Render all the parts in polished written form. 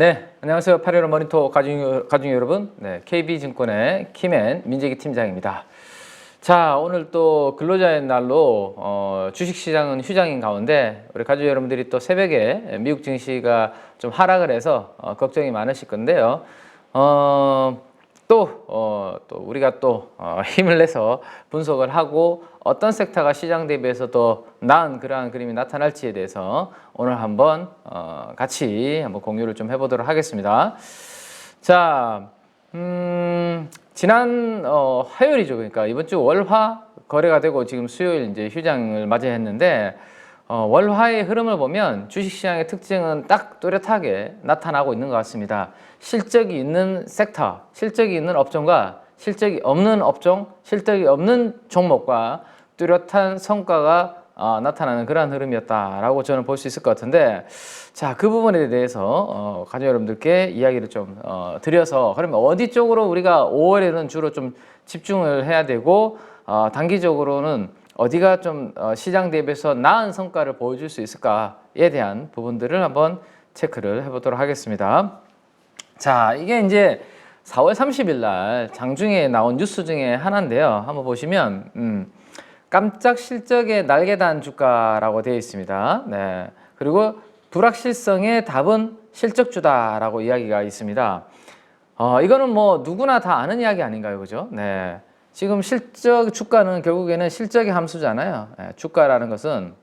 네, 안녕하세요. 8.15 모니터 가족 여러분. 네, KB증권의 김앤 민재기 팀장입니다. 자, 오늘 또 근로자의 날로 주식시장은 휴장인 가운데 우리 가족 여러분들이 또 새벽에 미국 증시가 좀 하락을 해서 걱정이 많으실 건데요. 또 우리가 힘을 내서 분석을 하고 어떤 섹터가 시장 대비해서 더 나은 그러한 그림이 나타날지에 대해서 오늘 한번 같이 한번 공유를 좀 해보도록 하겠습니다. 자, 지난 화요일이죠. 그러니까 이번 주 월화 거래가 되고 지금 수요일 이제 휴장을 맞이했는데 월화의 흐름을 보면 주식시장의 특징은 딱 뚜렷하게 나타나고 있는 것 같습니다. 실적이 있는 섹터, 실적이 있는 업종과 실적이 없는 업종, 실적이 없는 종목과 뚜렷한 성과가 나타나는 그러한 흐름이었다라고 저는 볼 수 있을 것 같은데, 자, 그 부분에 대해서 가족 여러분들께 이야기를 좀 드려서, 그러면 어디 쪽으로 우리가 5월에는 주로 좀 집중을 해야 되고 단기적으로는 어디가 좀 시장 대비해서 나은 성과를 보여줄 수 있을까에 대한 부분들을 한번 체크를 해보도록 하겠습니다. 자, 이게 이제 4월 30일 날 장중에 나온 뉴스 중에 하나인데요. 한번 보시면 깜짝 실적의 날개단 주가라고 되어 있습니다. 네. 그리고 불확실성의 답은 실적주다라고 이야기가 있습니다. 이거는 뭐 누구나 다 아는 이야기 아닌가요, 그죠? 네. 지금 실적 주가는 결국에는 실적의 함수잖아요. 네. 주가라는 것은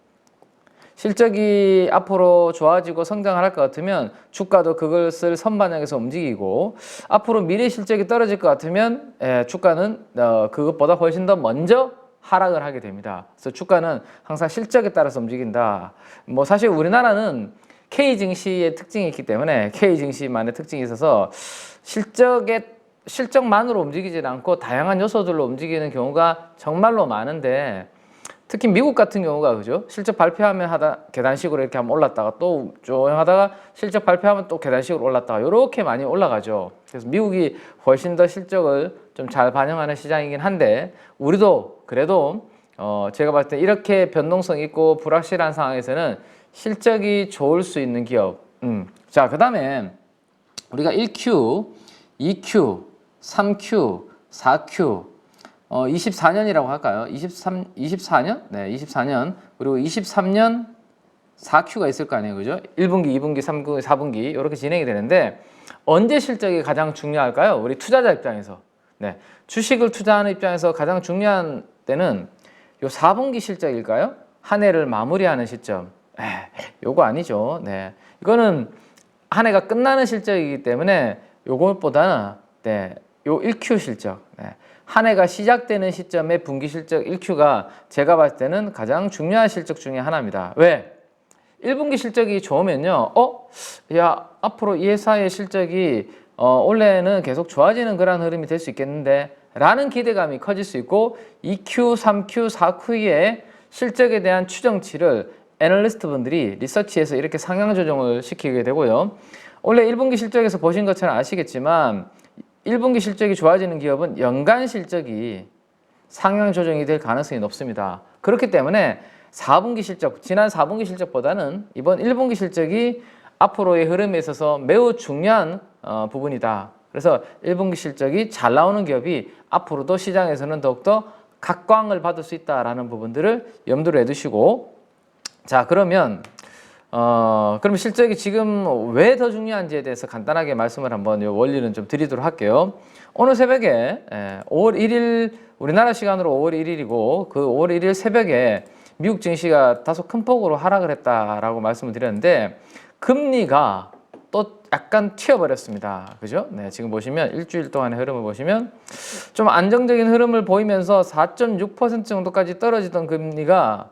실적이 앞으로 좋아지고 성장을 할 것 같으면 주가도 그것을 선반영해서 움직이고, 앞으로 미래 실적이 떨어질 것 같으면 주가는 그것보다 훨씬 더 먼저 하락을 하게 됩니다. 그래서 주가는 항상 실적에 따라서 움직인다. 뭐 사실 우리나라는 K증시의 특징이 있기 때문에 K증시만의 특징이 있어서 실적만으로 움직이지 않고 다양한 요소들로 움직이는 경우가 정말로 많은데, 특히 미국 같은 경우가 그죠? 실적 발표하면 계단식으로 이렇게 한번 올랐다가 또 조용하다가 실적 발표하면 또 계단식으로 올랐다가 이렇게 많이 올라가죠. 그래서 미국이 훨씬 더 실적을 좀 잘 반영하는 시장이긴 한데, 우리도 그래도 제가 봤을 때 이렇게 변동성 있고 불확실한 상황에서는 실적이 좋을 수 있는 기업. 자, 그 다음에 우리가 1Q, 2Q, 3Q, 4Q 24년이라고 할까요? 24년? 네, 24년. 그리고 23년 4Q가 있을 거 아니에요. 그죠? 1분기, 2분기, 3분기, 4분기 이렇게 진행이 되는데, 언제 실적이 가장 중요할까요? 우리 투자자 입장에서. 네. 주식을 투자하는 입장에서 가장 중요한 때는 요 4분기 실적일까요? 한 해를 마무리하는 시점. 요거 아니죠. 네. 이거는 한 해가 끝나는 실적이기 때문에 요것보다는 요 1Q 실적. 네. 한 해가 시작되는 시점의 분기 실적 1Q가 제가 봤을 때는 가장 중요한 실적 중에 하나입니다. 왜? 1분기 실적이 좋으면요, 야, 앞으로 이 회사의 실적이 올해는 계속 좋아지는 그런 흐름이 될 수 있겠는데 라는 기대감이 커질 수 있고, 2Q, 3Q, 4Q의 실적에 대한 추정치를 애널리스트 분들이 리서치에서 이렇게 상향 조정을 시키게 되고요. 원래 1분기 실적에서 보신 것처럼 아시겠지만 1분기 실적이 좋아지는 기업은 연간 실적이 상향 조정이 될 가능성이 높습니다. 그렇기 때문에 4분기 실적, 지난 4분기 실적보다는 이번 1분기 실적이 앞으로의 흐름에 있어서 매우 중요한 부분이다. 그래서 1분기 실적이 잘 나오는 기업이 앞으로도 시장에서는 더욱더 각광을 받을 수 있다라는 부분들을 염두를 해두시고, 자, 그러면 실적이 지금 왜 더 중요한지에 대해서 간단하게 말씀을 한번 요 원리는 좀 드리도록 할게요. 오늘 새벽에 5월 1일 우리나라 시간으로 5월 1일이고 그 5월 1일 새벽에 미국 증시가 다소 큰 폭으로 하락을 했다라고 말씀을 드렸는데, 금리가 또 약간 튀어버렸습니다. 그죠? 네, 지금 보시면 일주일 동안의 흐름을 보시면 좀 안정적인 흐름을 보이면서 4.6% 정도까지 떨어지던 금리가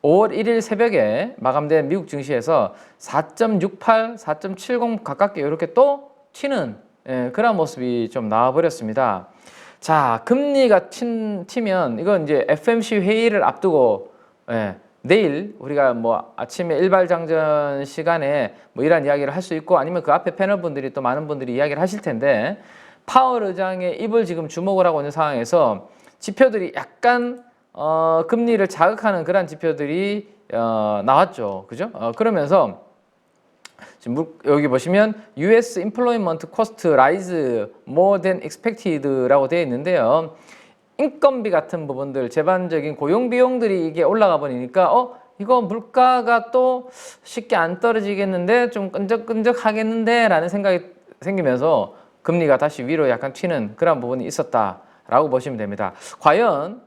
5월 1일 새벽에 마감된 미국 증시에서 4.68, 4.70 가깝게 이렇게 또 튀는 그런 모습이 좀 나와버렸습니다. 자, 금리가 튀면 이건 이제 FMC 회의를 앞두고 내일 우리가 뭐 아침에 일발장전 시간에 뭐 이런 이야기를 할 수 있고, 아니면 그 앞에 패널 분들이 또 많은 분들이 이야기를 하실 텐데, 파월 의장의 입을 지금 주목을 하고 있는 상황에서 지표들이 약간 금리를 자극하는 그런 지표들이 나왔죠. 그죠? 그러면서 지금 여기 보시면 US Employment Cost Rise More Than Expected라고 되어 있는데요. 인건비 같은 부분들, 제반적인 고용 비용들이 이게 올라가 버리니까 이거 물가가 또 쉽게 안 떨어지겠는데 좀 끈적끈적하겠는데 라는 생각이 생기면서 금리가 다시 위로 약간 튀는 그런 부분이 있었다라고 보시면 됩니다. 과연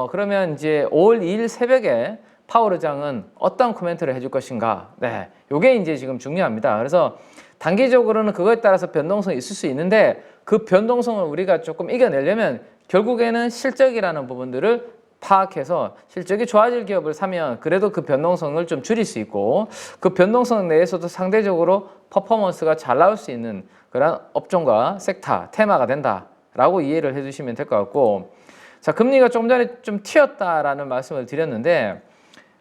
그러면 이제 5월 2일 새벽에 파월 의장은 어떤 코멘트를 해줄 것인가? 네, 요게 이제 지금 중요합니다. 그래서 단기적으로는 그거에 따라서 변동성이 있을 수 있는데 그 변동성을 우리가 조금 이겨내려면 결국에는 실적이라는 부분들을 파악해서 실적이 좋아질 기업을 사면 그래도 그 변동성을 좀 줄일 수 있고 그 변동성 내에서도 상대적으로 퍼포먼스가 잘 나올 수 있는 그런 업종과 섹터, 테마가 된다라고 이해를 해주시면 될 것 같고, 자, 금리가 조금 전에 좀 튀었다라는 말씀을 드렸는데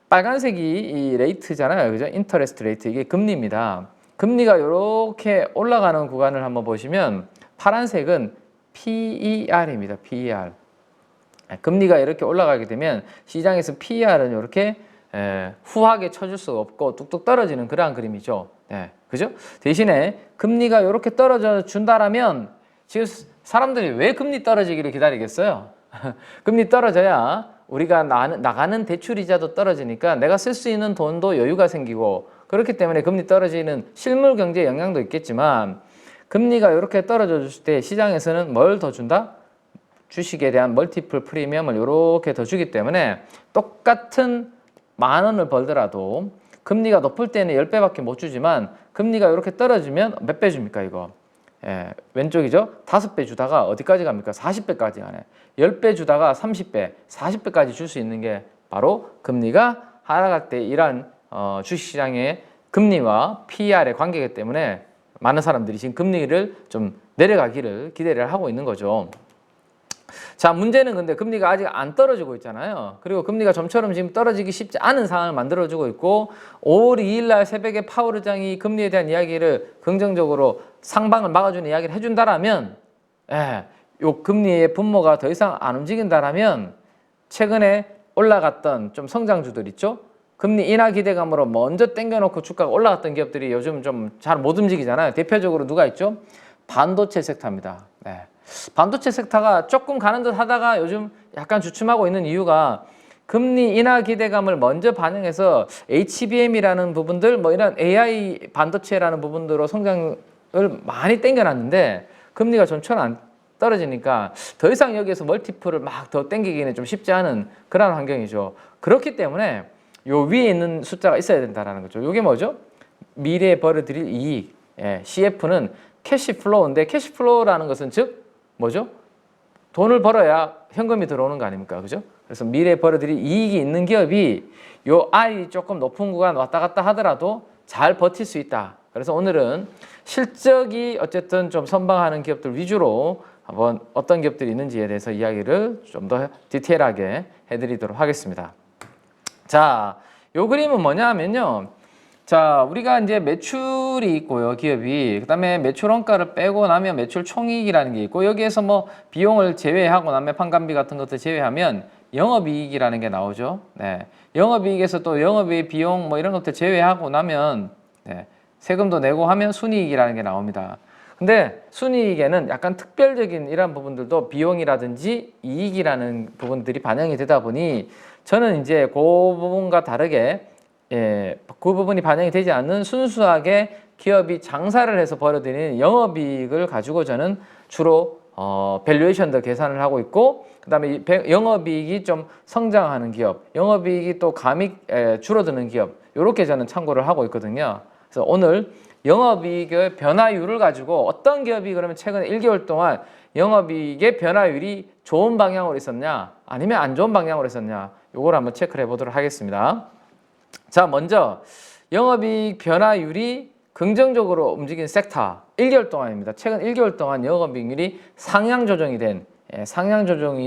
빨간색이 이 레이트잖아요, 그죠? 인터레스트 레이트, 이게 금리입니다. 금리가 이렇게 올라가는 구간을 한번 보시면 파란색은 PER입니다. PER. 금리가 이렇게 올라가게 되면 시장에서 PER은 이렇게 후하게 쳐줄 수가 없고 뚝뚝 떨어지는 그러한 그림이죠. 네, 그죠? 대신에 금리가 이렇게 떨어져 준다라면 지금 사람들이 왜 금리 떨어지기를 기다리겠어요? 금리 떨어져야 우리가 나가는 대출이자도 떨어지니까 내가 쓸 수 있는 돈도 여유가 생기고, 그렇기 때문에 금리 떨어지는 실물 경제에 영향도 있겠지만 금리가 이렇게 떨어져 줄 때 시장에서는 뭘 더 준다? 주식에 대한 멀티플 프리미엄을 이렇게 더 주기 때문에 똑같은 10,000원을 벌더라도 금리가 높을 때는 10배밖에 못 주지만 금리가 이렇게 떨어지면 몇 배 줍니까 이거? 예, 왼쪽이죠? 5배 주다가 어디까지 갑니까? 40배까지 가네. 10배 주다가 30배, 40배까지 줄 수 있는 게 바로 금리가 하락할 때 이러한 주식시장의 금리와 PER의 관계이기 때문에 많은 사람들이 지금 금리를 좀 내려가기를 기대를 하고 있는 거죠. 자, 문제는 근데 금리가 아직 안 떨어지고 있잖아요. 그리고 금리가 좀처럼 지금 떨어지기 쉽지 않은 상황을 만들어주고 있고 5월 2일 날 새벽에 파월 의장이 금리에 대한 이야기를 긍정적으로 상방을 막아주는 이야기를 해준다라면, 요 금리의 분모가 더 이상 안 움직인다라면 최근에 올라갔던 좀 성장주들 있죠? 금리 인하 기대감으로 먼저 땡겨놓고 주가가 올라갔던 기업들이 요즘 좀 잘 못 움직이잖아요. 대표적으로 누가 있죠? 반도체 섹터입니다. 네. 반도체 섹터가 조금 가는 듯 하다가 요즘 약간 주춤하고 있는 이유가 금리 인하 기대감을 먼저 반영해서 HBM이라는 부분들, 뭐 이런 AI 반도체라는 부분들로 성장을 많이 땡겨놨는데 금리가 좀처럼 안 떨어지니까 더 이상 여기에서 멀티플을 막 더 땡기기는 좀 쉽지 않은 그런 환경이죠. 그렇기 때문에 요 위에 있는 숫자가 있어야 된다는 거죠. 이게 뭐죠? 미래에 벌어들일 이익. CF는 캐시플로우인데 캐시플로우라는 것은 즉 뭐죠? 돈을 벌어야 현금이 들어오는 거 아닙니까? 그죠? 그래서 미래에 벌어들일 이익이 있는 기업이 요 I 조금 높은 구간 왔다 갔다 하더라도 잘 버틸 수 있다. 그래서 오늘은 실적이 어쨌든 좀 선방하는 기업들 위주로 한번 어떤 기업들이 있는지에 대해서 이야기를 좀 더 디테일하게 해드리도록 하겠습니다. 자, 요 그림은 뭐냐 하면요. 자, 우리가 이제 매출이 있고요, 기업이. 그 다음에 매출 원가를 빼고 나면 매출 총이익이라는 게 있고, 여기에서 뭐 비용을 제외하고 나면 판관비 같은 것들 제외하면 영업이익이라는 게 나오죠. 네. 영업이익에서 또 영업이익 비용 뭐 이런 것들 제외하고 나면 세금도 내고 하면 순이익이라는 게 나옵니다. 근데 순이익에는 약간 특별적인 이런 부분들도 비용이라든지 이익이라는 부분들이 반영이 되다 보니 저는 이제 그 부분과 다르게 그 부분이 반영이 되지 않는 순수하게 기업이 장사를 해서 벌어들이는 영업이익을 가지고 저는 주로 밸류에이션들 계산을 하고 있고, 그 다음에 영업이익이 좀 성장하는 기업, 영업이익이 또 감히 줄어드는 기업, 이렇게 저는 참고를 하고 있거든요. 그래서 오늘 영업이익의 변화율을 가지고 어떤 기업이 그러면 최근 1개월 동안 영업이익의 변화율이 좋은 방향으로 있었냐 아니면 안 좋은 방향으로 있었냐, 이걸 한번 체크를 해보도록 하겠습니다. 자, 먼저 영업이익 변화율이 긍정적으로 움직인 섹터 1개월 동안입니다. 최근 1개월 동안 영업이익률이 상향 조정이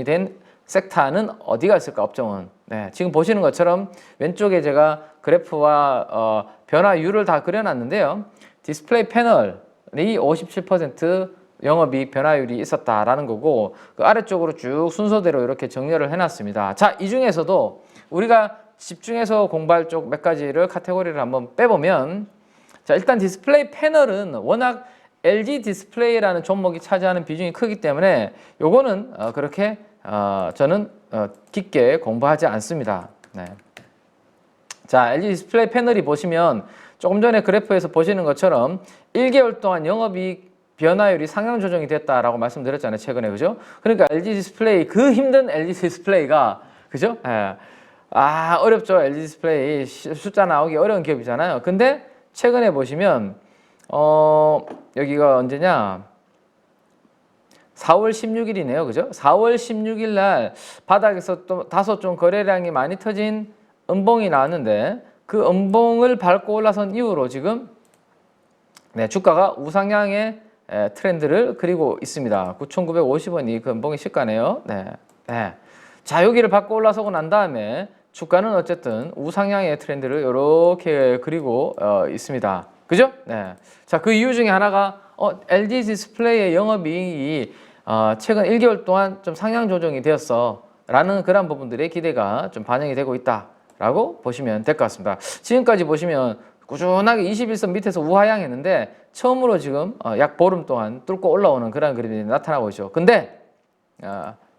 된 섹터는 어디가 있을까? 업종은 지금 보시는 것처럼 왼쪽에 제가 그래프와 변화율을 다 그려놨는데요. 디스플레이 패널이 57% 영업이익 변화율이 있었다라는 거고, 그 아래쪽으로 쭉 순서대로 이렇게 정렬을 해놨습니다. 자, 이 중에서도 우리가 집중해서 공부할 쪽 몇 가지를 카테고리를 한번 빼보면, 자, 일단 디스플레이 패널은 워낙 LG 디스플레이라는 종목이 차지하는 비중이 크기 때문에 요거는 그렇게 저는 깊게 공부하지 않습니다. 네. 자, LG 디스플레이 패널이 보시면 조금 전에 그래프에서 보시는 것처럼 1개월 동안 영업이익 변화율이 상향 조정이 됐다라고 말씀드렸잖아요, 최근에. 그죠? 그러니까 LG 디스플레이, 그 힘든 LG 디스플레이가, 그죠? 예. 어렵죠. LG 디스플레이 숫자 나오기 어려운 기업이잖아요. 근데 최근에 보시면 여기가 언제냐? 4월 16일이네요. 그죠? 4월 16일 날 바닥에서 또 다소 좀 거래량이 많이 터진 음봉이 나왔는데, 그 음봉을 밟고 올라선 이후로 지금 주가가 우상향의 트렌드를 그리고 있습니다. 9,950원이 그 음봉의 시가네요. 자, 여기를 밟고 올라서고 난 다음에 주가는 어쨌든 우상향의 트렌드를 이렇게 그리고 있습니다. 그죠? 자, 그 이유 중에 하나가 LG 디스플레이의 영업이익이 최근 1개월 동안 좀 상향 조정이 되었어 라는 그런 부분들의 기대가 좀 반영이 되고 있다 라고 보시면 될 것 같습니다. 지금까지 보시면 꾸준하게 21선 밑에서 우하향했는데 처음으로 지금 약 보름 동안 뚫고 올라오는 그런 그림이 나타나고 있죠. 근데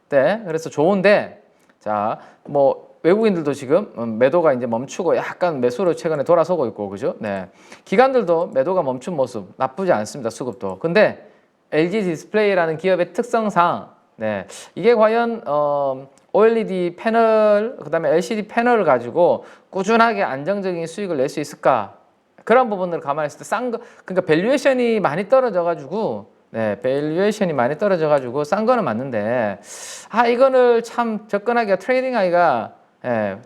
그래서 좋은데, 자, 뭐 외국인들도 지금 매도가 이제 멈추고 약간 매수로 최근에 돌아서고 있고, 그죠? 기관들도 매도가 멈춘 모습 나쁘지 않습니다. 수급도. 근데 LG 디스플레이라는 기업의 특성상 이게 과연 OLED 패널, 그다음에 LCD 패널을 가지고 꾸준하게 안정적인 수익을 낼 수 있을까? 그런 부분을 감안했을 때 싼 거, 그러니까 밸류에이션이 많이 떨어져가지고, 밸류에이션이 많이 떨어져가지고 싼 거는 맞는데, 이거를 참 접근하기가, 트레이딩하기가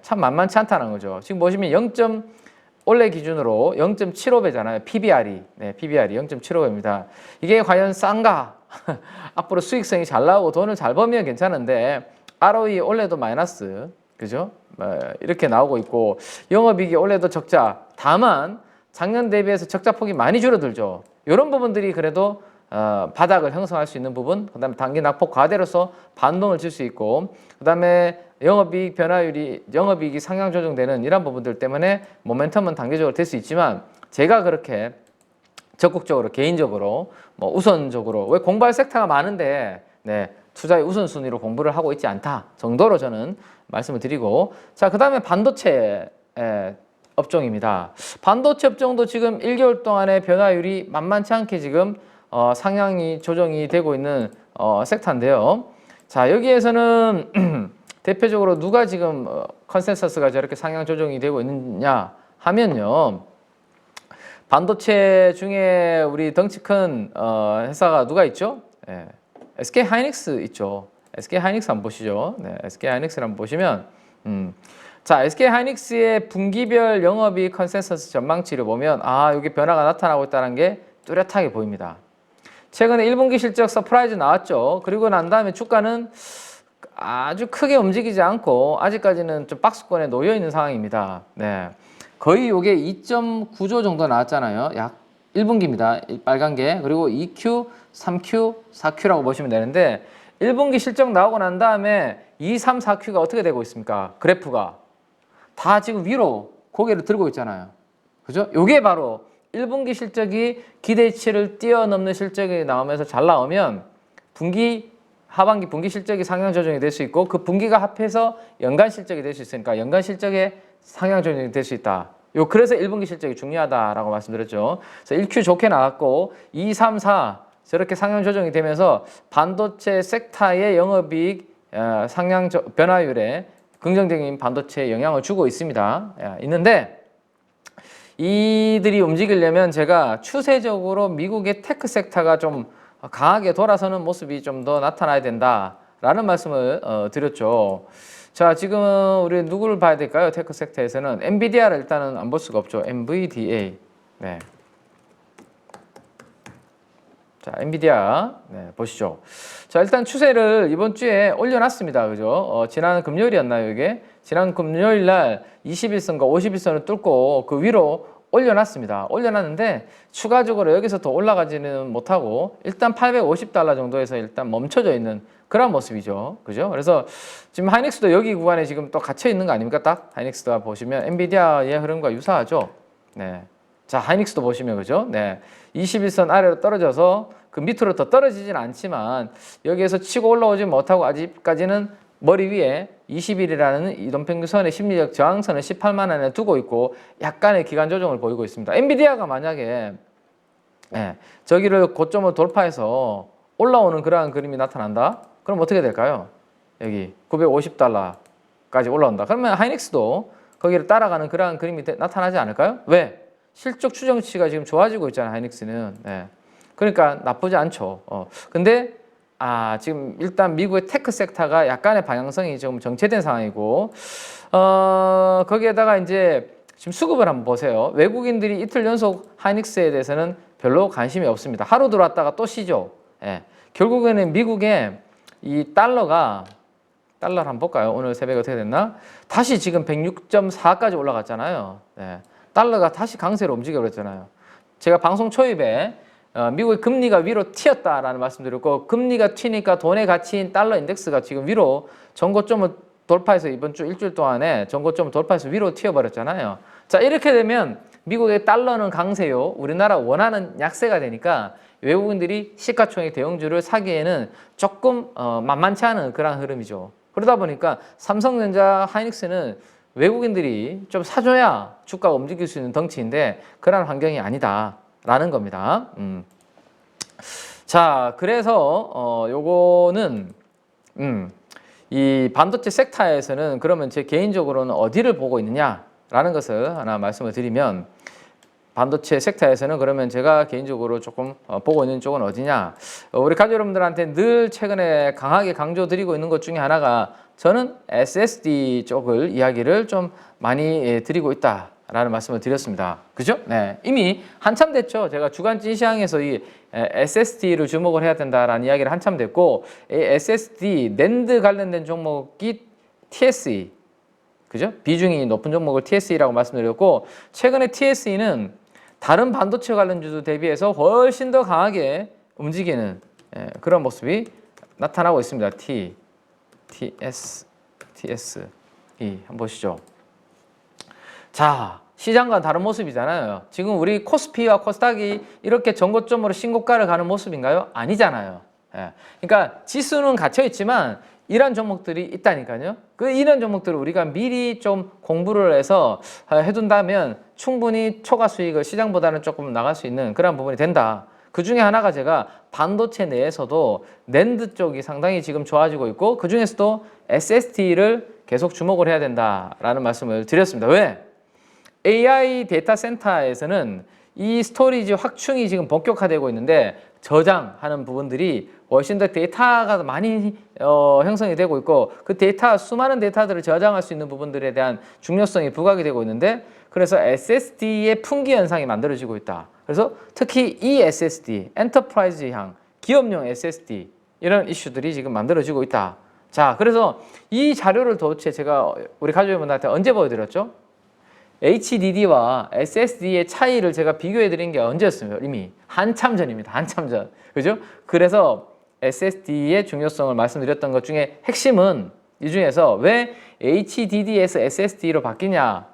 참 만만치 않다는 거죠. 지금 보시면 올해 기준으로 0.75배잖아요. PBR이. PBR이 0.75배입니다. 이게 과연 싼가? 앞으로 수익성이 잘 나오고 돈을 잘 벌면 괜찮은데, ROE 올해도 마이너스, 그죠? 이렇게 나오고 있고, 영업이익이 올해도 적자. 다만 작년 대비해서 적자 폭이 많이 줄어들죠. 이런 부분들이 그래도 바닥을 형성할 수 있는 부분, 그다음에 단기 낙폭 과대로서 반동을 줄 수 있고, 그다음에 영업이익 변화율이, 영업이익이 상향 조정되는 이런 부분들 때문에 모멘텀은 단기적으로 될 수 있지만, 제가 그렇게 적극적으로 개인적으로 뭐 우선적으로, 왜 공부할 섹터가 많은데 투자의 우선순위로 공부를 하고 있지 않다 정도로 저는 말씀을 드리고, 자, 그 다음에 반도체 업종입니다. 반도체 업종도 지금 1개월 동안의 변화율이 만만치 않게 지금 상향이 조정이 되고 있는 섹터인데요. 자, 여기에서는 대표적으로 누가 지금 컨센서스가 저렇게 상향 조정이 되고 있느냐 하면요, 반도체 중에 우리 덩치 큰 회사가 누가 있죠? SK 하이닉스 있죠. SK 하이닉스 한번 보시죠. SK 하이닉스를 한번 보시면, 자, SK 하이닉스의 분기별 영업이익 컨센서스 전망치를 보면 여기 변화가 나타나고 있다는 게 뚜렷하게 보입니다. 최근에 1분기 실적 서프라이즈 나왔죠. 그리고 난 다음에 주가는 아주 크게 움직이지 않고 아직까지는 좀 박스권에 놓여 있는 상황입니다. 거의 이게 2.9조 정도 나왔잖아요. 약 1분기입니다. 빨간 게. 그리고 2Q, 3Q, 4Q라고 보시면 되는데, 1분기 실적 나오고 난 다음에 2, 3, 4Q가 어떻게 되고 있습니까? 그래프가 다 지금 위로 고개를 들고 있잖아요. 그죠? 요게 바로 1분기 실적이 기대치를 뛰어넘는 실적이 나오면서 잘 나오면 하반기 분기 실적이 상향 조정이 될 수 있고, 그 분기가 합해서 연간 실적이 될 수 있으니까 연간 실적에 상향 조정이 될 수 있다. 그래서 1분기 실적이 중요하다라고 말씀드렸죠. 그래서 1Q 좋게 나왔고 2, 3, 4 저렇게 상향 조정이 되면서 반도체 섹터의 영업이익 상향 변화율에 긍정적인 반도체에 영향을 주고 있습니다. 있는데 이들이 움직이려면 제가 추세적으로 미국의 테크 섹터가 좀 강하게 돌아서는 모습이 좀 더 나타나야 된다라는 말씀을 드렸죠. 자, 지금 우리 누구를 봐야 될까요? 테크 섹터에서는 엔비디아를 일단은 안 볼 수가 없죠. NVDA. 자, 엔비디아 보시죠. 자, 일단 추세를 이번 주에 올려놨습니다. 그죠? 지난 금요일이었나요, 이게? 지난 금요일 날 21선과 51선을 뚫고 그 위로 올려놨습니다. 올려놨는데 추가적으로 여기서 더 올라가지는 못하고 일단 $850 정도에서 일단 멈춰져 있는 그런 모습이죠. 그죠? 그래서 지금 하이닉스도 여기 구간에 지금 또 갇혀 있는 거 아닙니까? 딱 하이닉스가 보시면 엔비디아의 흐름과 유사하죠. 자, 하이닉스도 보시면 그죠? 네. 21선 아래로 떨어져서 그 밑으로 더 떨어지진 않지만 여기에서 치고 올라오지 못하고 아직까지는 머리 위에 20일이라는 이동평균선의 심리적 저항선을 18만 원에 두고 있고 약간의 기간 조정을 보이고 있습니다. 엔비디아가 만약에 저기를 고점을 돌파해서 올라오는 그러한 그림이 나타난다? 그럼 어떻게 될까요? 여기 950달러까지 올라온다. 그러면 하이닉스도 거기를 따라가는 그러한 그림이 나타나지 않을까요? 왜? 실적 추정치가 지금 좋아지고 있잖아요, 하이닉스는. 그러니까 나쁘지 않죠. 근데 지금 일단 미국의 테크 섹터가 약간의 방향성이 좀 정체된 상황이고, 거기에다가 이제 지금 수급을 한번 보세요. 외국인들이 이틀 연속 하이닉스에 대해서는 별로 관심이 없습니다. 하루 들어왔다가 또 쉬죠. 결국에는 미국의 이 달러를 한번 볼까요? 오늘 새벽에 어떻게 됐나? 다시 지금 106.4까지 올라갔잖아요. 달러가 다시 강세로 움직여 버렸잖아요. 제가 방송 초입에 미국의 금리가 위로 튀었다라는 말씀드렸고, 금리가 튀니까 돈의 가치인 달러 인덱스가 지금 위로 전고점을 돌파해서 이번 주 일주일 동안에 전고점을 돌파해서 위로 튀어버렸잖아요. 자, 이렇게 되면 미국의 달러는 강세요. 우리나라 원화는 약세가 되니까 외국인들이 시가총액 대형주를 사기에는 조금 만만치 않은 그런 흐름이죠. 그러다 보니까 삼성전자, 하이닉스는 외국인들이 좀 사줘야 주가가 움직일 수 있는 덩치인데 그런 환경이 아니다라는 겁니다. 자, 그래서 요거는 이 반도체 섹터에서는 그러면 제 개인적으로는 어디를 보고 있느냐라는 것을 하나 말씀을 드리면, 반도체 섹터에서는 그러면 제가 개인적으로 조금 보고 있는 쪽은 어디냐, 우리 가족 여러분들한테 늘 최근에 강하게 강조드리고 있는 것 중에 하나가 저는 SSD 쪽을 이야기를 좀 많이 드리고 있다라는 말씀을 드렸습니다. 그죠? 이미 한참 됐죠. 제가 주간지 시황에서 이 SSD를 주목을 해야 된다라는 이야기를 한참 됐고, SSD 낸드 관련된 종목이 TSE, 그죠? 비중이 높은 종목을 TSE라고 말씀드렸고, 최근에 TSE는 다른 반도체 관련주도 대비해서 훨씬 더 강하게 움직이는 그런 모습이 나타나고 있습니다. TSE 한번 보시죠. 자, 시장과 다른 모습이잖아요. 지금 우리 코스피와 코스닥이 이렇게 전고점으로 신고가를 가는 모습인가요? 아니잖아요. 그러니까 지수는 갇혀 있지만 이런 종목들이 있다니까요. 이런 종목들을 우리가 미리 좀 공부를 해서 해둔다면 충분히 초과 수익을 시장보다는 조금 나갈 수 있는 그런 부분이 된다. 그 중에 하나가 제가 반도체 내에서도 낸드 쪽이 상당히 지금 좋아지고 있고, 그 중에서도 SSD를 계속 주목을 해야 된다라는 말씀을 드렸습니다. 왜? AI 데이터 센터에서는 이 스토리지 확충이 지금 본격화되고 있는데 저장하는 부분들이 훨씬 더 데이터가 많이 형성이 되고 있고, 그 수많은 데이터들을 저장할 수 있는 부분들에 대한 중요성이 부각이 되고 있는데, 그래서 SSD의 풍기 현상이 만들어지고 있다. 그래서 특히 이 SSD, 엔터프라이즈향, 기업용 SSD 이런 이슈들이 지금 만들어지고 있다. 자, 그래서 이 자료를 도대체 제가 우리 가족 여러분들한테 언제 보여드렸죠? HDD와 SSD의 차이를 제가 비교해 드린 게 언제였습니까? 이미 한참 전입니다. 한참 전. 그죠? 그래서 SSD의 중요성을 말씀드렸던 것 중에 핵심은 이 중에서 왜 HDD에서 SSD로 바뀌냐?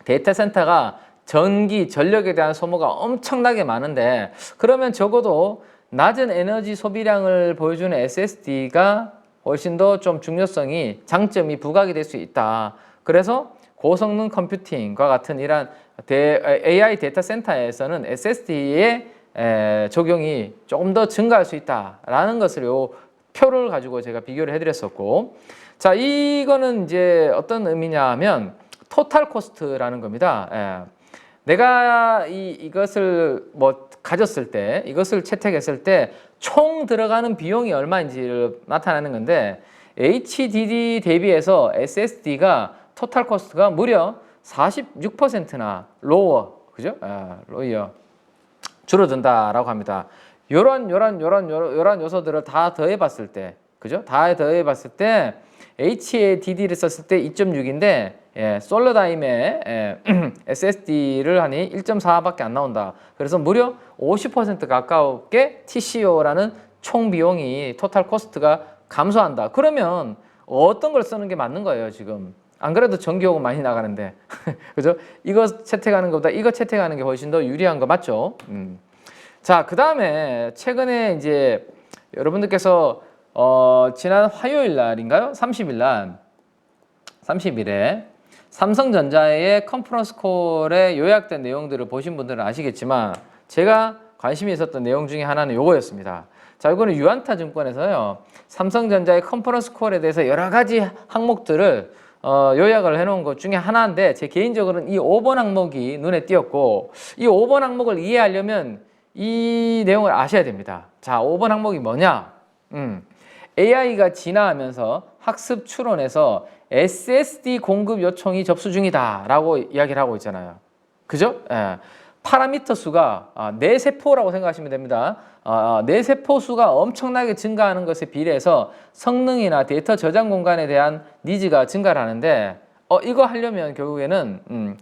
데이터 센터가 전력에 대한 소모가 엄청나게 많은데, 그러면 적어도 낮은 에너지 소비량을 보여주는 SSD가 훨씬 더 좀 장점이 부각이 될 수 있다. 그래서 고성능 컴퓨팅과 같은 이런 AI 데이터 센터에서는 SSD의 적용이 조금 더 증가할 수 있다라는 것을 요 표를 가지고 제가 비교를 해드렸었고, 자, 이거는 이제 어떤 의미냐 하면 토탈 코스트라는 겁니다. 내가 이것을 가졌을 때, 이것을 채택했을 때 총 들어가는 비용이 얼마인지를 나타내는 건데, HDD 대비해서 SSD가 토탈 코스트가 무려 46%나 그죠? 로이어 줄어든다라고 합니다. 요런 요소들을 다 더해봤을 때, 그죠? 다 더해봤을 때 HDD를 썼을 때 2.6인데 솔로다임에 SSD를 하니 1.4밖에 안 나온다. 그래서 무려 50% 가깝게 TCO라는 총 비용이 토탈 코스트가 감소한다. 그러면 어떤 걸 쓰는 게 맞는 거예요, 지금? 안 그래도 전기요금 많이 나가는데 그죠? 이거 채택하는 것보다 이거 채택하는 게 훨씬 더 유리한 거 맞죠? 자, 그 다음에 최근에 이제 여러분들께서 지난 화요일 날인가요? 30일에 삼성전자의 컨퍼런스 콜에 요약된 내용들을 보신 분들은 아시겠지만 제가 관심이 있었던 내용 중에 하나는 요거였습니다. 자, 이거는 유안타 증권에서요. 삼성전자의 컨퍼런스 콜에 대해서 여러 가지 항목들을 요약을 해놓은 것 중에 하나인데 제 개인적으로는 이 5번 항목이 눈에 띄었고 이 5번 항목을 이해하려면 이 내용을 아셔야 됩니다. 자, 5번 항목이 뭐냐? AI가 진화하면서 학습 추론에서 SSD 공급 요청이 접수 중이다 라고 이야기를 하고 있잖아요. 그죠? 예. 파라미터 수가 뇌세포라고 생각하시면 됩니다. 뇌세포 수가 엄청나게 증가하는 것에 비례해서 성능이나 데이터 저장 공간에 대한 니즈가 증가를 하는데 이거 하려면 결국에는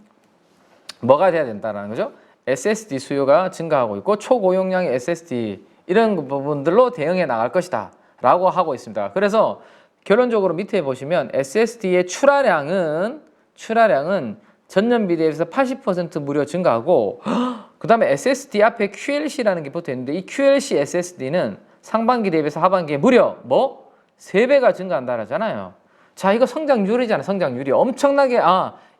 뭐가 돼야 된다는 거죠? SSD 수요가 증가하고 있고 초고용량의 SSD 이런 부분들로 대응해 나갈 것이다 라고 하고 있습니다. 그래서 결론적으로 밑에 보시면 SSD의 출하량은 전년비 대비해서 80% 무려 증가하고 그 다음에 SSD 앞에 QLC라는 게 붙어 있는데 이 QLC SSD는 상반기 대비해서 하반기에 무려 3배가 증가한다잖아요. 자, 이거 성장률이잖아요. 성장률이 엄청나게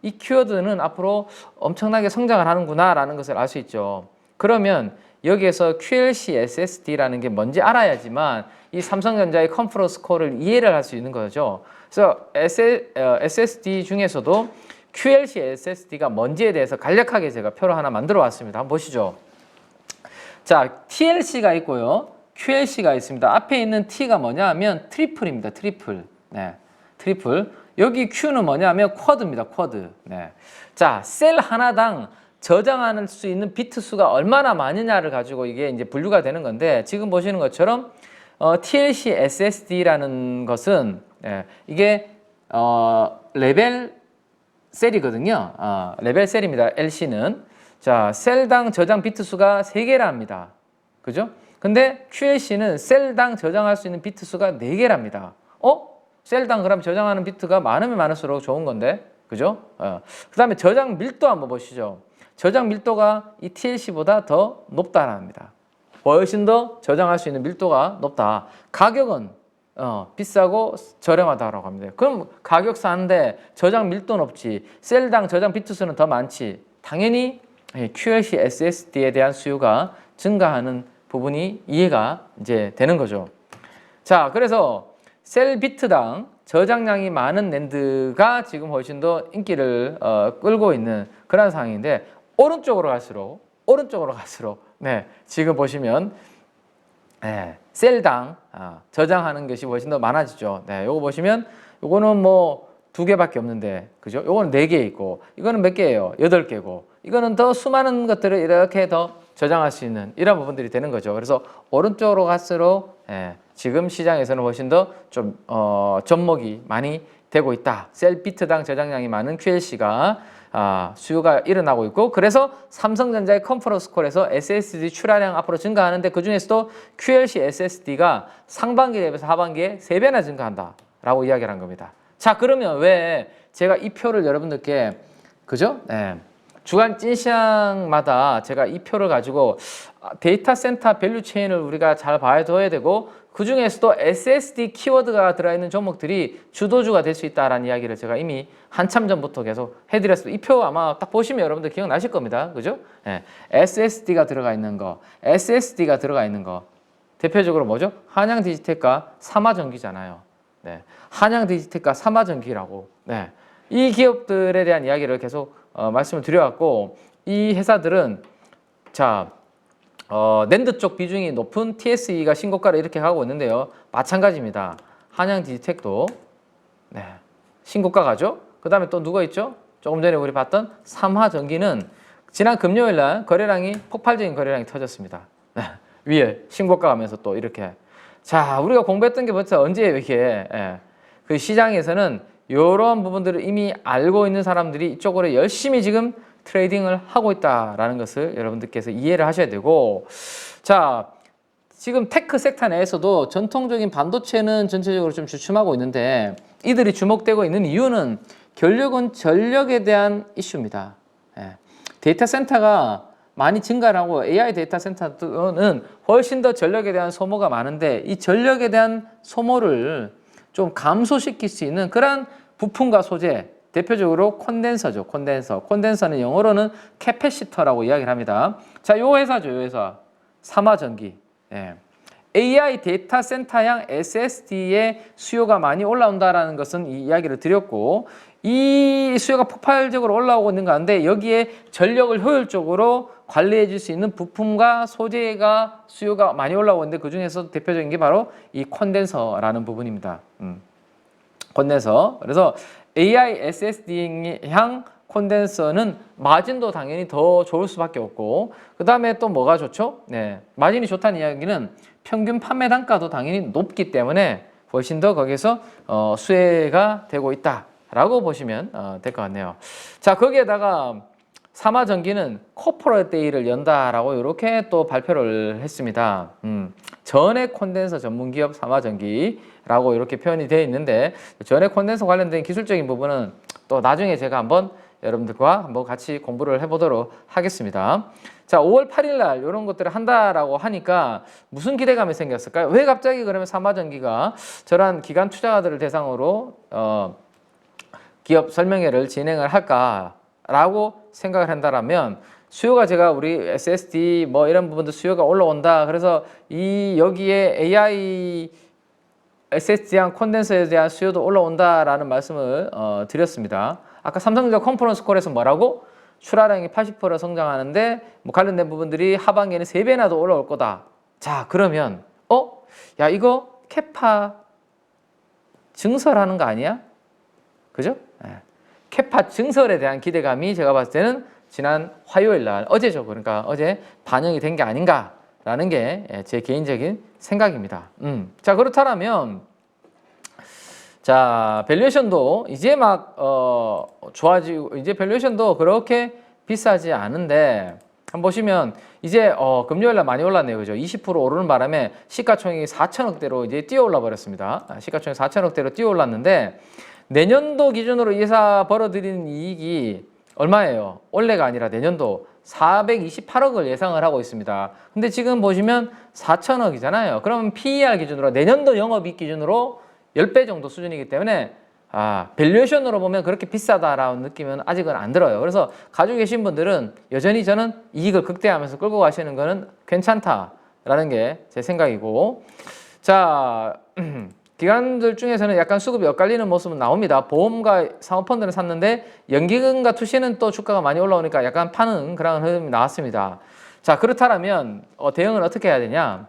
이 키워드는 앞으로 엄청나게 성장을 하는구나 라는 것을 알 수 있죠. 그러면 여기에서 QLC SSD라는 게 뭔지 알아야지만 이 삼성전자의 컨퍼런스 콜을 이해를 할 수 있는 거죠. 그래서 SSD 중에서도 QLC SSD가 뭔지에 대해서 간략하게 제가 표를 하나 만들어 왔습니다. 한번 보시죠. 자, TLC가 있고요. QLC가 있습니다. 앞에 있는 T가 뭐냐 하면 트리플입니다. 트리플. 네. 트리플. 여기 Q는 뭐냐 하면 쿼드입니다. 쿼드. 네. 자, 셀 하나당 저장할 수 있는 비트 수가 얼마나 많으냐를 가지고 이게 이제 분류가 되는 건데 지금 보시는 것처럼 TLC SSD라는 것은 이게 레벨 셀이거든요. 레벨 셀입니다. LC는. 자, 셀당 저장 비트 수가 3개랍니다. 그죠? 근데 QLC는 셀당 저장할 수 있는 비트 수가 4개랍니다. 셀당 그럼 저장하는 비트가 많으면 많을수록 좋은 건데. 그죠? 그 다음에 저장 밀도 한번 보시죠. 저장 밀도가 이 TLC보다 더 높다랍니다. 훨씬 더 저장할 수 있는 밀도가 높다. 가격은 비싸고 저렴하다고 합니다. 그럼 가격 싸는데 저장 밀도 높지, 셀당 저장 비트 수는 더 많지. 당연히 QLC SSD에 대한 수요가 증가하는 부분이 이해가 이제 되는 거죠. 자, 그래서 셀 비트당 저장량이 많은 낸드가 지금 훨씬 더 인기를 끌고 있는 그런 상황인데 오른쪽으로 갈수록 네, 지금 보시면 셀당 저장하는 것이 훨씬 더 많아지죠. 네, 요거 보시면 요거는 뭐 2개밖에 없는데, 그죠? 요거는 4개 있고, 이거는 몇 개예요? 8개고, 이거는 더 수많은 것들을 이렇게 더 저장할 수 있는 이런 부분들이 되는 거죠. 그래서 오른쪽으로 갈수록 지금 시장에서는 훨씬 더 좀 접목이 많이 되고 있다. 셀 비트당 저장량이 많은 QLC가 수요가 일어나고 있고, 그래서 삼성전자의 컨퍼런스 콜에서 SSD 출하량 앞으로 증가하는데 그 중에서도 QLC SSD가 상반기 대비해서 하반기에 3배나 증가한다 라고 이야기를 한 겁니다. 자, 그러면 왜 제가 이 표를 여러분들께, 그죠? 주간 찐시장마다 제가 이 표를 가지고 데이터 센터 밸류 체인을 우리가 잘 봐둬야 되고, 그 중에서도 SSD 키워드가 들어있는 종목들이 주도주가 될 수 있다라는 이야기를 제가 이미 한참 전부터 계속 해드렸습니다. 이 표 아마 딱 보시면 여러분들 기억나실 겁니다. 그죠? SSD가 들어가 있는 거, 대표적으로 뭐죠? 한양디지텍과 삼화전기잖아요. 네. 한양디지텍과 삼화전기라고. 네. 이 기업들에 대한 이야기를 계속 말씀을 드려왔고, 이 회사들은 자, 낸드 쪽 비중이 높은 TSE가 신고가를 이렇게 가고 있는데요. 마찬가지입니다. 한양디지텍도 신고가 가죠. 그 다음에 또 누가 있죠? 조금 전에 우리 봤던 삼화전기는 지난 금요일 날 거래량이 폭발적인 거래량이 터졌습니다. 위에 신고가 가면서 또 이렇게. 자, 우리가 공부했던 게 벌써 언제예요, 이게. 그 시장에서는 이런 부분들을 이미 알고 있는 사람들이 이쪽으로 열심히 지금 트레이딩을 하고 있다라는 것을 여러분들께서 이해를 하셔야 되고, 자, 지금 테크 섹터 내에서도 전통적인 반도체는 전체적으로 좀 주춤하고 있는데 이들이 주목되고 있는 이유는 결국은 전력에 대한 이슈입니다. 예. 데이터 센터가 많이 증가를 하고 AI 데이터 센터는 훨씬 더 전력에 대한 소모가 많은데 이 전력에 대한 소모를 좀 감소시킬 수 있는 그런 부품과 소재, 대표적으로 콘덴서죠. 콘덴서는 영어로는 캐패시터라고 이야기를 합니다. 자, 요 회사죠. 요 회사. 삼화전기. 예. AI 데이터 센터향 SSD의 수요가 많이 올라온다라는 것은 이 이야기를 드렸고, 이 수요가 폭발적으로 올라오고 있는 가운데 여기에 전력을 효율적으로 관리해 줄 수 있는 부품과 소재가 수요가 많이 올라오고 있는데 그 중에서 대표적인 게 바로 이 콘덴서라는 부분입니다. 콘덴서. 그래서 AI SSD향 콘덴서는 마진도 당연히 더 좋을 수밖에 없고, 그 다음에 또 뭐가 좋죠? 네, 마진이 좋다는 이야기는 평균 판매 단가도 당연히 높기 때문에 훨씬 더 거기서 수혜가 되고 있다라고 보시면 될 것 같네요. 자, 거기에다가 삼화전기는 코퍼레이트 데이를 연다라고 이렇게 또 발표를 했습니다. 전액 콘덴서 전문기업 삼화전기라고 이렇게 표현이 되어 있는데, 전액 콘덴서 관련된 기술적인 부분은 또 나중에 제가 한번 여러분들과 한번 같이 공부를 해보도록 하겠습니다. 자, 5월 8일 날 이런 것들을 한다라고 하니까 무슨 기대감이 생겼을까요? 왜 갑자기 그러면 삼화전기가 저런 기관 투자자들을 대상으로 기업 설명회를 진행을 할까라고 생각을 한다라면, 수요가 제가 우리 SSD 뭐 이런 부분도 수요가 올라온다. 그래서 여기에 AI SSD향 콘덴서에 대한 수요도 올라온다라는 말씀을 드렸습니다. 아까 삼성전자 컨퍼런스 콜에서 뭐라고? 출하량이 80% 성장하는데 뭐 관련된 부분들이 하반기에는 3배나 더 올라올 거다. 자, 그러면 야, 이거 캐파 증설하는 거 아니야? 그죠? 네. 캐파 증설에 대한 기대감이 제가 봤을 때는 지난 화요일 날, 어제죠. 그러니까 어제 반영이 된 게 아닌가라는 게 제 개인적인 생각입니다. 자, 그렇다면 자, 밸류에이션도 이제 막 좋아지고, 이제 밸류에이션도 그렇게 비싸지 않은데, 한번 보시면 이제 금요일 날 많이 올랐네요. 그죠? 20% 오르는 바람에 시가총액이 4천억대로 이제 뛰어올라 버렸습니다. 시가총액 4천억대로 뛰어올랐는데, 내년도 기준으로 이 회사 벌어들이는 이익이 얼마예요? 올해가 아니라 내년도 428억을 예상을 하고 있습니다. 근데 지금 보시면 4천억이잖아요. 그러면 PER 기준으로, 내년도 영업이익 기준으로 10배 정도 수준이기 때문에 밸류에이션으로 보면 그렇게 비싸다라는 느낌은 아직은 안 들어요. 그래서 가지고 계신 분들은 여전히 저는 이익을 극대화하면서 끌고 가시는 거는 괜찮다라는 게 제 생각이고, 자, 기관들 중에서는 약간 수급이 엇갈리는 모습은 나옵니다. 보험과 사모펀드는 샀는데 연기금과 투시는 또 주가가 많이 올라오니까 약간 파는 그런 흐름이 나왔습니다. 자, 그렇다면 대응을 어떻게 해야 되냐?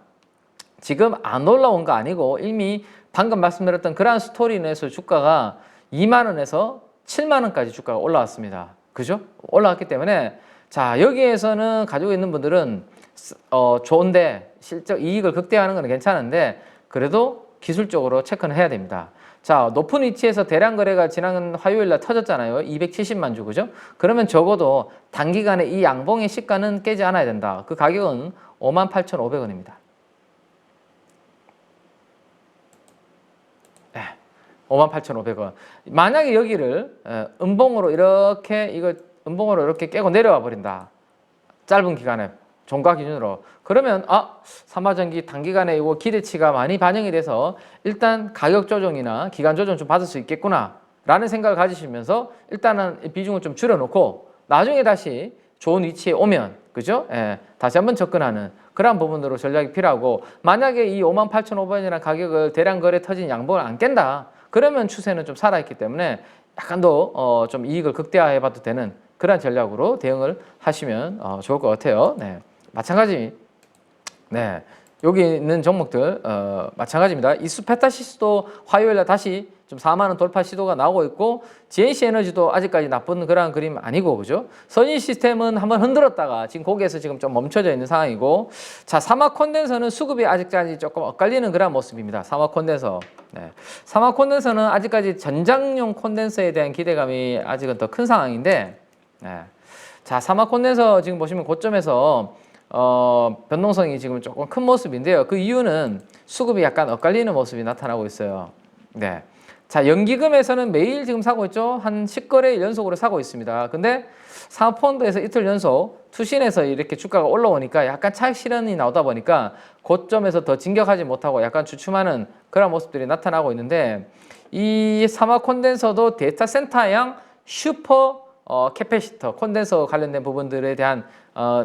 지금 안 올라온 거 아니고 이미 방금 말씀드렸던 그러한 스토리로 인해서 주가가 2만 원에서 7만 원까지 주가가 올라왔습니다. 그죠? 올라왔기 때문에 자, 여기에서는 가지고 있는 분들은 좋은데 실적 이익을 극대화하는 건 괜찮은데 그래도 기술적으로 체크는 해야 됩니다. 자, 높은 위치에서 대량 거래가 지난 화요일 날 터졌잖아요. 270만 주, 그죠? 그러면 적어도 단기간에 이 양봉의 시가는 깨지 않아야 된다. 그 가격은 58,500원입니다. 58,500원. 만약에 여기를 음봉으로 이렇게 깨고 내려와 버린다. 짧은 기간에 종가 기준으로. 그러면 삼화전기 단기간에 이거 기대치가 많이 반영이 돼서 일단 가격 조정이나 기간 조정 좀 받을 수 있겠구나 라는 생각을 가지시면서 일단은 비중을 좀 줄여놓고 나중에 다시 좋은 위치에 오면, 그죠? 다시 한번 접근하는 그런 부분으로 전략이 필요하고, 만약에 이 58,500원이라는 가격을 대량 거래 터진 양봉을 안 깬다. 그러면 추세는 좀 살아있기 때문에 약간 더 좀 이익을 극대화해봐도 되는 그런 전략으로 대응을 하시면 좋을 것 같아요. 네, 마찬가지. 네, 여기 있는 종목들 마찬가지입니다. 이수페타시스도 화요일날 다시 좀 4만 원 돌파 시도가 나오고 있고, GNC 에너지도 아직까지 나쁜 그런 그림 아니고, 그죠? 선희 시스템은 한번 흔들었다가 지금 거기에서 지금 좀 멈춰져 있는 상황이고, 자, 사막 콘덴서는 수급이 아직까지 조금 엇갈리는 그런 모습입니다. 사막 콘덴서. 네. 사막 콘덴서는 아직까지 전장용 콘덴서에 대한 기대감이 아직은 더 큰 상황인데, 네. 자, 사막 콘덴서 지금 보시면 고점에서 변동성이 지금 조금 큰 모습인데요. 그 이유는 수급이 약간 엇갈리는 모습이 나타나고 있어요. 네. 자, 연기금에서는 매일 지금 사고 있죠. 한 10거래일 연속으로 사고 있습니다. 근데 사모펀드에서 이틀 연속 투신해서 이렇게 주가가 올라오니까 약간 차익 실현이 나오다 보니까 고점에서 더 진격하지 못하고 약간 주춤하는 그런 모습들이 나타나고 있는데, 이 사마 콘덴서도 데이터 센터양 슈퍼 캐패시터 콘덴서 관련된 부분들에 대한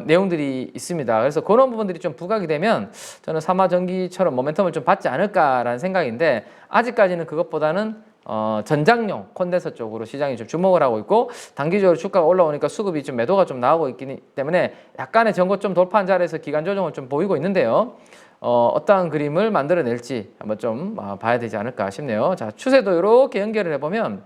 내용들이 있습니다. 그래서 그런 부분들이 좀 부각이 되면 저는 사마전기처럼 모멘텀을 좀 받지 않을까라는 생각인데, 아직까지는 그것보다는 전장용 콘덴서 쪽으로 시장이 좀 주목을 하고 있고, 단기적으로 주가가 올라오니까 수급이 좀 매도가 좀 나오고 있기 때문에 약간의 전고점 돌파한 자리에서 기간 조정을 좀 보이고 있는데요. 어떠한 그림을 만들어낼지 한번 좀 봐야 되지 않을까 싶네요. 자, 추세도 이렇게 연결을 해보면,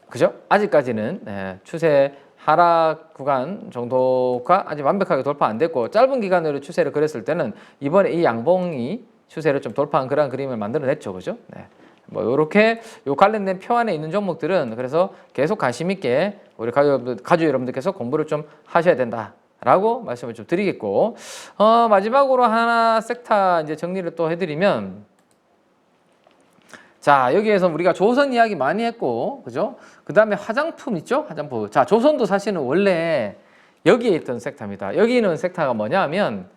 그죠? 아직까지는 추세 하락 구간 정도가 아직 완벽하게 돌파 안 됐고, 짧은 기간으로 추세를 그렸을 때는 이번에 이 양봉이 추세를 좀 돌파한 그런 그림을 만들어냈죠, 그죠? 네. 뭐 이렇게 요 관련된 표 안에 있는 종목들은 그래서 계속 관심 있게 우리 가주 여러분들께서 공부를 좀 하셔야 된다라고 말씀을 좀 드리겠고, 마지막으로 하나 섹터 이제 정리를 또 해드리면, 자, 여기에서 우리가 조선 이야기 많이 했고, 그죠? 그 다음에 화장품 있죠? 화장품. 자, 조선도 사실은 원래 여기에 있던 섹터입니다. 여기 있는 섹터가 뭐냐 하면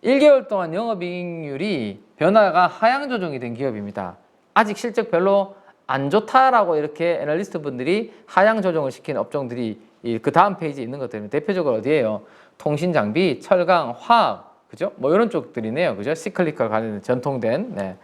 1개월 동안 영업이익률이 변화가 하향 조정이 된 기업입니다. 아직 실적 별로 안 좋다라고 이렇게 애널리스트 분들이 하향 조정을 시킨 업종들이 그 다음 페이지에 있는 것들은 대표적으로 어디예요? 통신 장비, 철강, 화학, 그죠? 뭐 이런 쪽들이네요. 그죠? 시클리컬 관련 전통된. 네.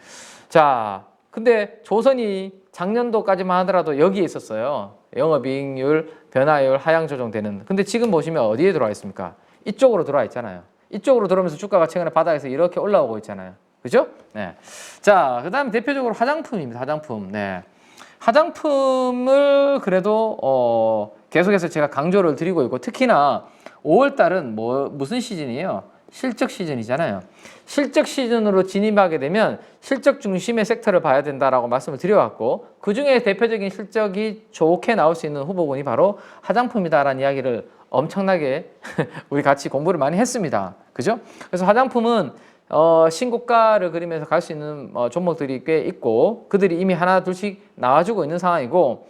자, 근데 조선이 작년도까지만 하더라도 여기에 있었어요. 영업이익률, 변화율 하향 조정되는. 근데 지금 보시면 어디에 들어와 있습니까? 이쪽으로 들어와 있잖아요. 이쪽으로 들어오면서 주가가 최근에 바닥에서 이렇게 올라오고 있잖아요. 그죠? 네. 자, 그 다음에 대표적으로 화장품입니다. 화장품. 네. 화장품을 그래도 계속해서 제가 강조를 드리고 있고, 특히나 5월 달은 무슨 시즌이에요? 실적 시즌이잖아요. 실적 시즌으로 진입하게 되면 실적 중심의 섹터를 봐야 된다라고 말씀을 드려왔고, 그 중에 대표적인 실적이 좋게 나올 수 있는 후보군이 바로 화장품이다라는 이야기를 엄청나게 우리 같이 공부를 많이 했습니다. 그죠? 그래서 화장품은 신고가를 그리면서 갈 수 있는 종목들이 꽤 있고, 그들이 이미 하나 둘씩 나와주고 있는 상황이고,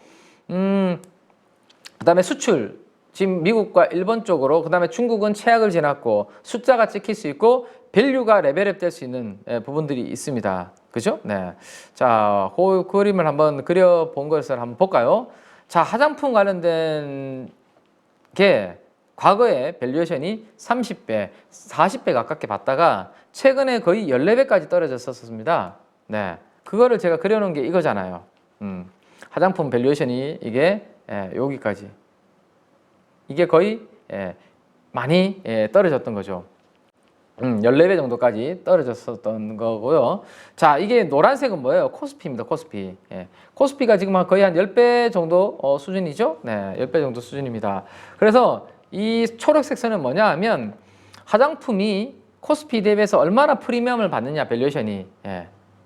그다음에 수출, 지금 미국과 일본 쪽으로, 그 다음에 중국은 최악을 지났고 숫자가 찍힐 수 있고 밸류가 레벨업 될 수 있는 부분들이 있습니다. 그죠? 네. 자, 그 그림을 한번 그려본 것을 한번 볼까요? 자, 화장품 관련된 게 과거에 밸류에이션이 30배, 40배 가깝게 받다가 최근에 거의 14배까지 떨어졌었습니다. 네. 그거를 제가 그려놓은 게 이거잖아요. 화장품 밸류에이션이 이게 여기까지. 이게 거의 많이 떨어졌던 거죠. 14배 정도까지 떨어졌었던 거고요. 자, 이게 노란색은 뭐예요? 코스피입니다. 코스피. 코스피가 지금 거의 한 10배 정도 수준이죠. 네, 10배 정도 수준입니다. 그래서 이 초록색 선은 뭐냐 하면 화장품이 코스피 대비해서 얼마나 프리미엄을 받느냐, 밸류에이션이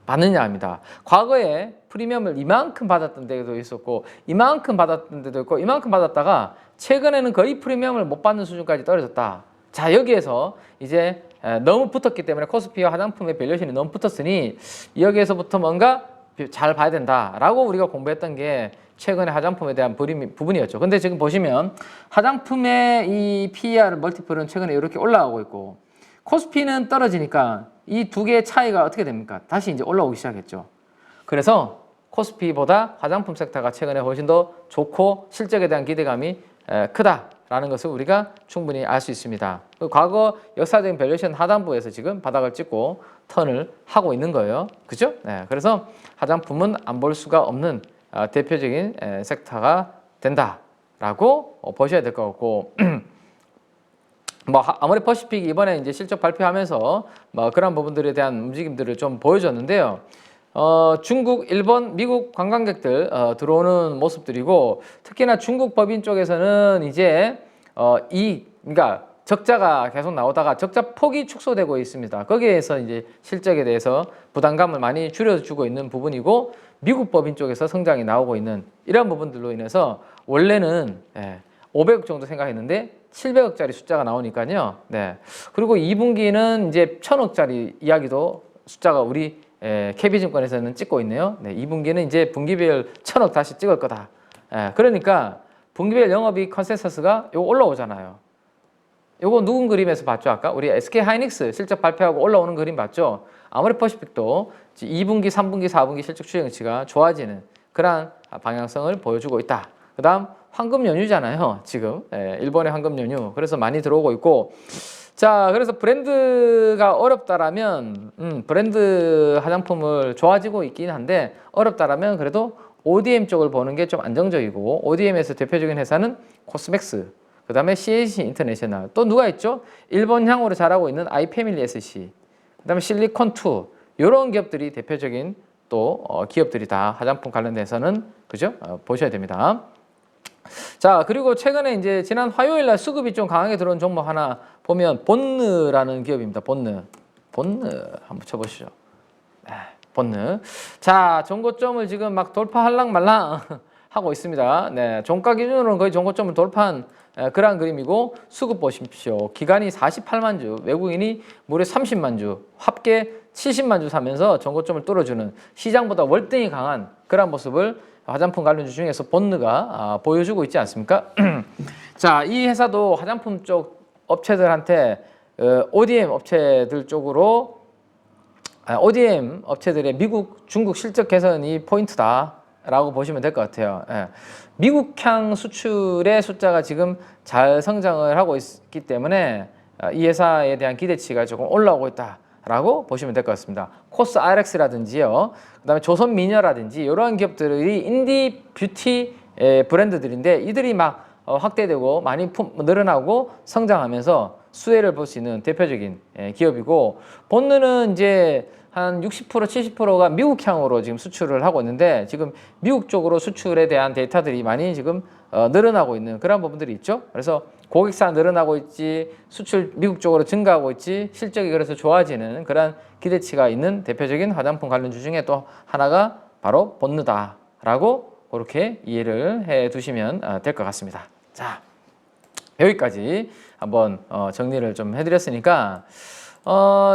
받느냐 합니다. 과거에 프리미엄을 이만큼 받았던 데도 있었고, 이만큼 받았던 데도 있고, 이만큼 받았다가 최근에는 거의 프리미엄을 못 받는 수준까지 떨어졌다. 자, 여기에서 이제 너무 붙었기 때문에 코스피와 화장품의 밸류에이션이 너무 붙었으니 여기에서부터 뭔가 잘 봐야 된다라고 우리가 공부했던 게 최근에 화장품에 대한 부분이었죠. 근데 지금 보시면 화장품의 이 PER 멀티플은 최근에 이렇게 올라가고 있고, 코스피는 떨어지니까 이 두 개의 차이가 어떻게 됩니까? 다시 이제 올라오기 시작했죠. 그래서 코스피보다 화장품 섹터가 최근에 훨씬 더 좋고 실적에 대한 기대감이 크다라는 것을 우리가 충분히 알 수 있습니다. 과거 역사적인 밸류에이션 하단부에서 지금 바닥을 찍고 턴을 하고 있는 거예요. 그죠? 네, 그래서 화장품은 안 볼 수가 없는 대표적인 섹터가 된다라고 보셔야 될 것 같고, 뭐 아모레 퍼시픽이 이번에 이제 실적 발표하면서 뭐 그런 부분들에 대한 움직임들을 좀 보여줬는데요. 중국, 일본, 미국 관광객들 들어오는 모습들이고, 특히나 중국 법인 쪽에서는 이제 그러니까 적자가 계속 나오다가 적자 폭이 축소되고 있습니다. 거기에서 이제 실적에 대해서 부담감을 많이 줄여주고 있는 부분이고, 미국 법인 쪽에서 성장이 나오고 있는 이런 부분들로 인해서 원래는 500억 정도 생각했는데 700억짜리 숫자가 나오니까요. 네. 그리고 2분기는 이제 1000억짜리 이야기도 숫자가 우리 KB증권에서는 찍고 있네요. 네, 2분기는 이제 분기별 1,000억 다시 찍을 거다. 그러니까 분기별 영업이익 컨센서스가 요거 올라오잖아요. 요거 누군 그림에서 봤죠? 아까 우리 SK하이닉스 실적 발표하고 올라오는 그림 봤죠? 아모레퍼시픽도 2분기, 3분기, 4분기 실적 추정치가 좋아지는 그러한 방향성을 보여주고 있다. 그 다음 황금 연휴잖아요. 지금 일본의 황금 연휴. 그래서 많이 들어오고 있고, 자, 그래서 브랜드가 어렵다라면 브랜드 화장품을 좋아지고 있긴 한데 어렵다라면 그래도 ODM 쪽을 보는 게 좀 안정적이고, ODM에서 대표적인 회사는 코스맥스, 그 다음에 CAC 인터내셔널, 또 누가 있죠? 일본향으로 잘하고 있는 아이패밀리 SC, 그 다음에 실리콘2, 이런 기업들이 대표적인 또 기업들이 다 화장품 관련돼서는 그죠? 보셔야 됩니다. 자, 그리고 최근에 이제 지난 화요일 날 수급이 좀 강하게 들어온 종목 하나 보면 본느라는 기업입니다. 본느 한번 쳐보시죠. 본느. 자, 종고점을 지금 막 돌파할랑 말랑 하고 있습니다. 네, 종가 기준으로는 거의 종고점을 돌파한 그러한 그림이고, 수급 보십시오. 기간이 48만 주, 외국인이 무려 30만 주, 합계 70만 주 사면서 종고점을 뚫어주는 시장보다 월등히 강한 그런 모습을 화장품 관련주 중에서 본느가 보여주고 있지 않습니까? 자, 이 회사도 화장품 쪽 업체들한테 ODM 업체들 쪽으로 ODM 업체들의 미국, 중국 실적 개선이 포인트다라고 보시면 될 것 같아요. 미국향 수출의 숫자가 지금 잘 성장을 하고 있기 때문에 이 회사에 대한 기대치가 조금 올라오고 있다라고 보시면 될 것 같습니다. 코스RX라든지요, 그 다음에 조선미녀라든지 이러한 기업들이 인디 뷰티 브랜드들인데 이들이 막 확대되고 많이 늘어나고 성장하면서 수혜를 볼 수 있는 대표적인 기업이고, 본느는 이제 한 60%, 70%가 미국향으로 지금 수출을 하고 있는데, 지금 미국 쪽으로 수출에 대한 데이터들이 많이 지금 늘어나고 있는 그런 부분들이 있죠. 그래서 고객사 늘어나고 있지, 수출 미국 쪽으로 증가하고 있지, 실적이 그래서 좋아지는 그런 기대치가 있는 대표적인 화장품 관련주 중에 또 하나가 바로 본느다라고 그렇게 이해를 해 두시면 될 것 같습니다. 자, 여기까지 한번 정리를 좀 해드렸으니까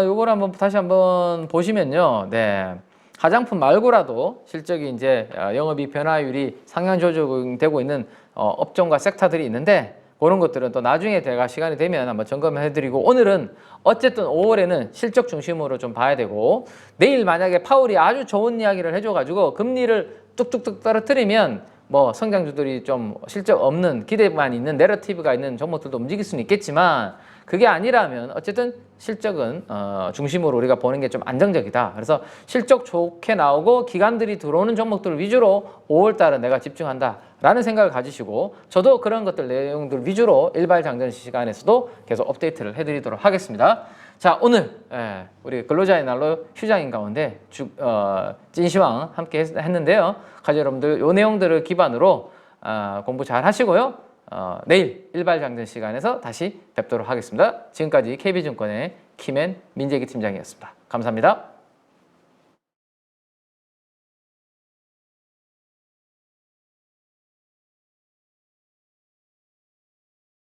요걸 한번 다시 한번 보시면요. 네, 화장품 말고라도 실적이 이제 영업이익 변화율이 상향 조정되고 있는 업종과 섹터들이 있는데, 그런 것들은 또 나중에 제가 시간이 되면 한번 점검을 해드리고, 오늘은 어쨌든 5월에는 실적 중심으로 좀 봐야 되고, 내일 만약에 파월이 아주 좋은 이야기를 해줘가지고 금리를 뚝뚝뚝 떨어뜨리면 뭐 성장주들이 좀 실적 없는, 기대만 있는 내러티브가 있는 종목들도 움직일 수는 있겠지만, 그게 아니라면 어쨌든 실적은 중심으로 우리가 보는 게 좀 안정적이다. 그래서 실적 좋게 나오고 기관들이 들어오는 종목들 위주로 5월달은 내가 집중한다 라는 생각을 가지시고, 저도 그런 것들 내용들 위주로 일발 장전 시간에서도 계속 업데이트를 해드리도록 하겠습니다. 자, 오늘 우리 근로자의 날로 휴장인 가운데 찐시황 함께 했는데요. 가족 여러분들 이 내용들을 기반으로 공부 잘 하시고요. 내일 일발 장전 시간에서 다시 뵙도록 하겠습니다. 지금까지 KB증권의 김앤 민재기 팀장이었습니다. 감사합니다.